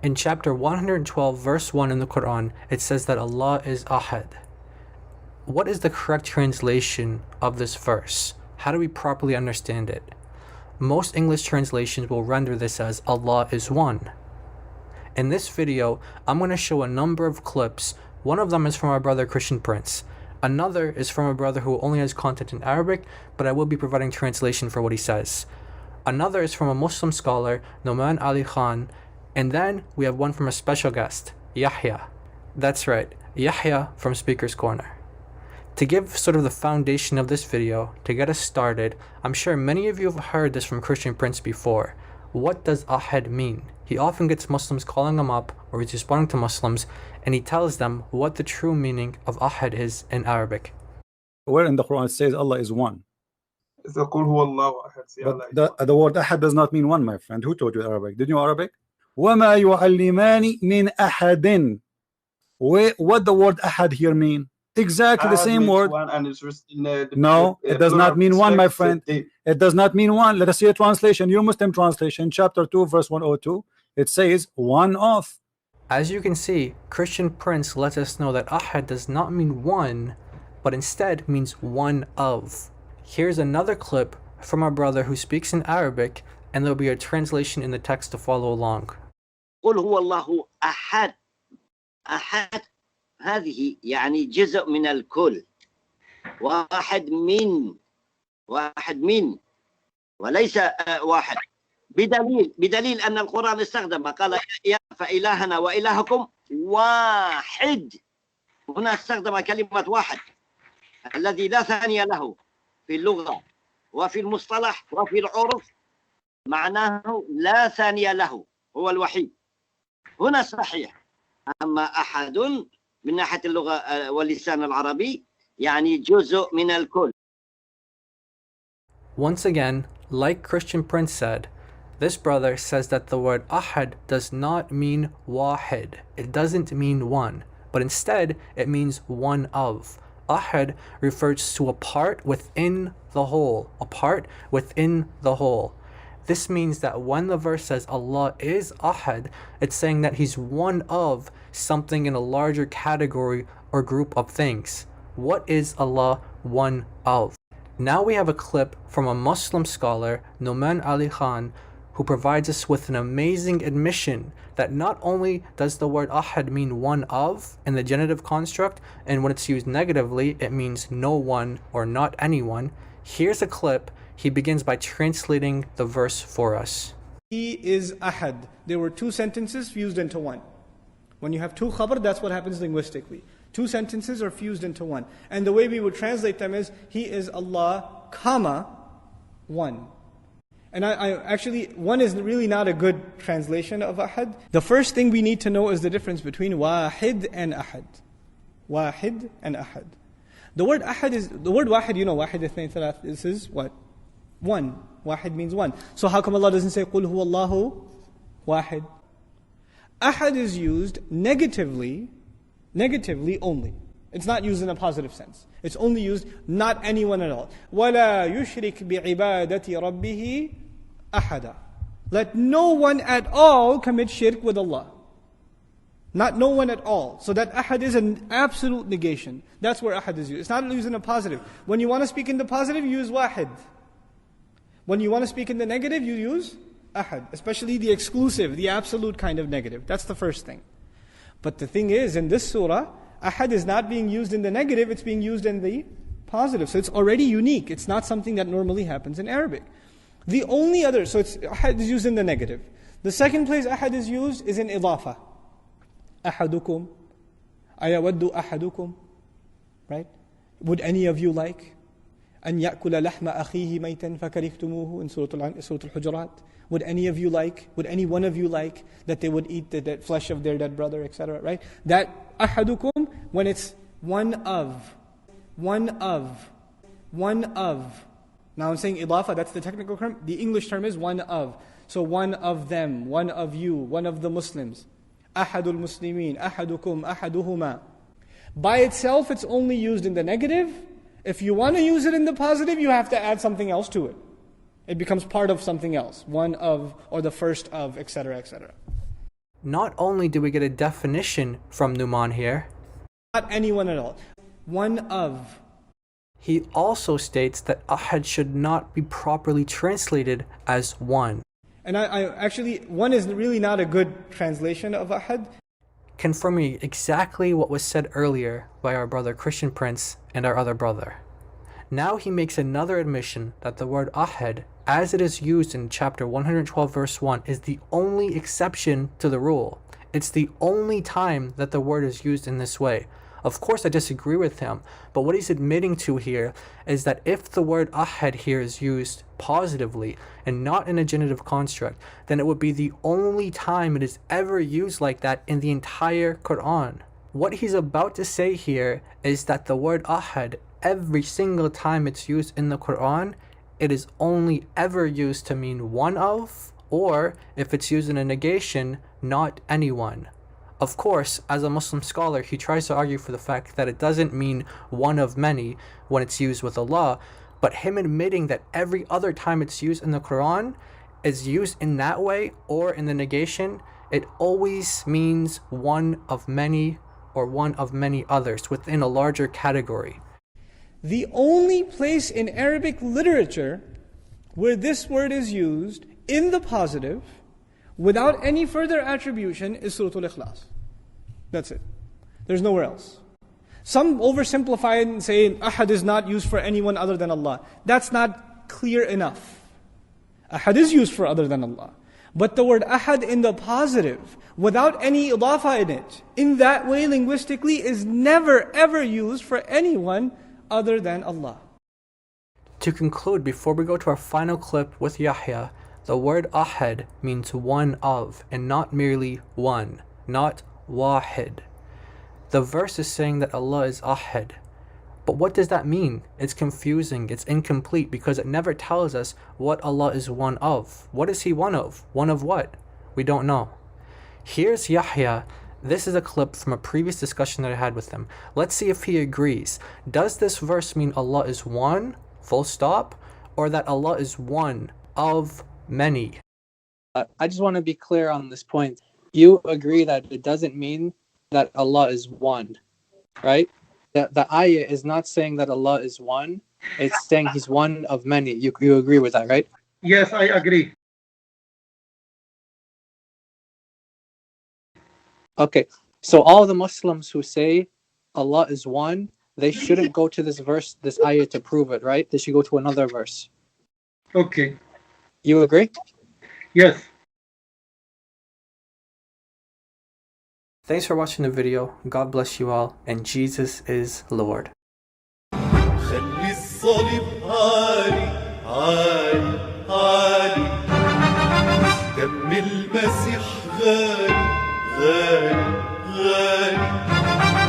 In chapter 112 verse 1 in the Quran, it says that Allah is Ahad. What is the correct translation of this verse? How do we properly understand it? Most English translations will render this as Allah is one. In this video, I'm going to show a number of clips. One of them is from our brother Christian Prince. Another is from a brother who only has content in Arabic, but I will be providing translation for what he says. Another is from a Muslim scholar, Nouman Ali Khan. And then we have one from a special guest, Yahya. That's right, Yahya from Speaker's Corner. To give sort of the foundation of this video, to get us started, I'm sure many of you have heard this from Christian Prince before. What does Ahad mean? He often gets Muslims calling him up, or he's responding to Muslims, and he tells them what the true meaning of Ahad is in Arabic. Where in the Quran it says Allah is one? But the word Ahad does not mean one, my friend. Who taught you Arabic? Did you know Arabic? وَمَا يُعَلِّمَانِ مِنْ أَحَدٍ. What the word Ahad here mean? Exactly the same word. No, it does not mean one, my friend. It does not mean one. Let us see a translation. Your Muslim translation, chapter 2, verse 102. It says one of. As you can see, Christian Prince lets us know that Ahad does not mean one, but instead means one of. Here's another clip from our brother who speaks in Arabic, and there'll be a translation in the text to follow along. قل هو الله أحد. أحد هذه يعني جزء من الكل. واحد من وليس واحد. بدليل أن القرآن استخدم قال فإلهنا وإلهكم واحد. هنا استخدم كلمة واحد الذي لا ثاني له في اللغة وفي المصطلح وفي العرف، معناه لا ثاني له، هو الوحيد. هنا صحيح. أما أحد من ناحية اللغة واللسان العربي يعني جزء من الكل. Once again, like Christian Prince said, this brother says that the word Ahad does not mean wahid. It doesn't mean one, but instead it means one of. Ahad refers to a part within the whole, a part within the whole. This means that when the verse says Allah is Ahad, it's saying that He's one of something in a larger category or group of things. What is Allah one of? Now we have a clip from a Muslim scholar, Nouman Ali Khan, who provides us with an amazing admission that not only does the word Ahad mean one of in the genitive construct, and when it's used negatively, it means no one or not anyone. Here's a clip. He begins by translating the verse for us. He is Ahad. There were two sentences fused into one. When you have two khabar, that's what happens linguistically. Two sentences are fused into one. And the way we would translate them is, He is Allah, comma, one. And I actually, one is really not a good translation of Ahad. The first thing we need to know is the difference between Wahid and Ahad. Wahid and Ahad. The word Ahad is, the word Wahid, you know, Wahid ithnain thalath, this is what? One. Wahid means one. So how come Allah doesn't say قُلْ هُوَ اللَّهُ Wahid? Ahad is used negatively only. It's not used in a positive sense. It's only used not anyone at all. وَلَا يُشْرِكْ بِعِبَادَةِ رَبِّهِ أَحَدًا. Let no one at all commit shirk with Allah. Not no one at all. So that Ahad is an absolute negation. That's where Ahad is used. It's not used in a positive. When you want to speak in the positive, you use Wahid. When you want to speak in the negative, you use Ahad. Especially the exclusive, the absolute kind of negative. That's the first thing. But the thing is, in this surah, Ahad is not being used in the negative, it's being used in the positive. So it's already unique. It's not something that normally happens in Arabic. The only other, so it's Ahad is used in the negative. The second place Ahad is used is in Idafa. Ahadukum. Ayawaddu ahadukum. Right? Would any of you like? أن يأكل لحم أخيه ميتا فكرهتموه in Surah Al-Hujurat. Would any of you like, would any one of you like that they would eat the dead flesh of their dead brother, etc. Right? That ahadukum, when it's one of. Now I'm saying idafa, that's the technical term. The English term is one of. So one of them, one of you, one of the Muslims. Ahadul Muslimin, ahadukum, ahaduhuma. By itself, it's only used in the negative. If you want to use it in the positive, you have to add something else to it. It becomes part of something else. One of, or the first of, etc., etc. Not only do we get a definition from Nouman here, not anyone at all. One of. he also states that ahad should not be properly translated as one. And I actually, one is really not a good translation of ahad. Confirming exactly what was said earlier by our brother Christian Prince and our other brother. Now he makes another admission that the word ahad, as it is used in chapter 112 verse 1, is the only exception to the rule. It's the only time that the word is used in this way. Of course I disagree with him, but what he's admitting to here is that if the word ahad here is used positively and not in a genitive construct, then it would be the only time it is ever used like that in the entire Quran. What he's about to say here is that the word ahad, every single time it's used in the Quran, it is only ever used to mean one of, or if it's used in a negation, not anyone. Of course, as a Muslim scholar, he tries to argue for the fact that it doesn't mean one of many when it's used with Allah, but him admitting that every other time it's used in the Quran is used in that way or in the negation, it always means one of many or one of many others within a larger category. The only place in Arabic literature where this word is used in the positive without any further attribution is Surah Al-Ikhlas. That's it. There's nowhere else. Some oversimplify it and say ahad is not used for anyone other than Allah. That's not clear enough. Ahad is used for other than Allah. But the word ahad in the positive, without any idafa in it, in that way linguistically is never ever used for anyone other than Allah. To conclude, before we go to our final clip with Yahya, the word ahad means one of, and not merely one, not wahid. The verse is saying that Allah is ahad. But what does that mean? It's confusing, it's incomplete, because it never tells us what Allah is one of. What is He one of? One of what? We don't know. Here's Yahya. This is a clip from a previous discussion that I had with him. Let's see if he agrees. Does this verse mean Allah is one, full stop, or that Allah is one of many? I just want to be clear on this point. You agree that it doesn't mean that Allah is one, right? The ayah is not saying that Allah is one. It's saying He's one of many. You agree with that, right? Yes, I agree. Okay, so all the Muslims who say Allah is one, they shouldn't go to this verse, this ayah to prove it, right? They should go to another verse. Okay. You agree? Yes. Thanks for watching the video. God bless you all, and Jesus is Lord. خلي الصليب عالي عالي عالي دم المسيح غالي غالي غالي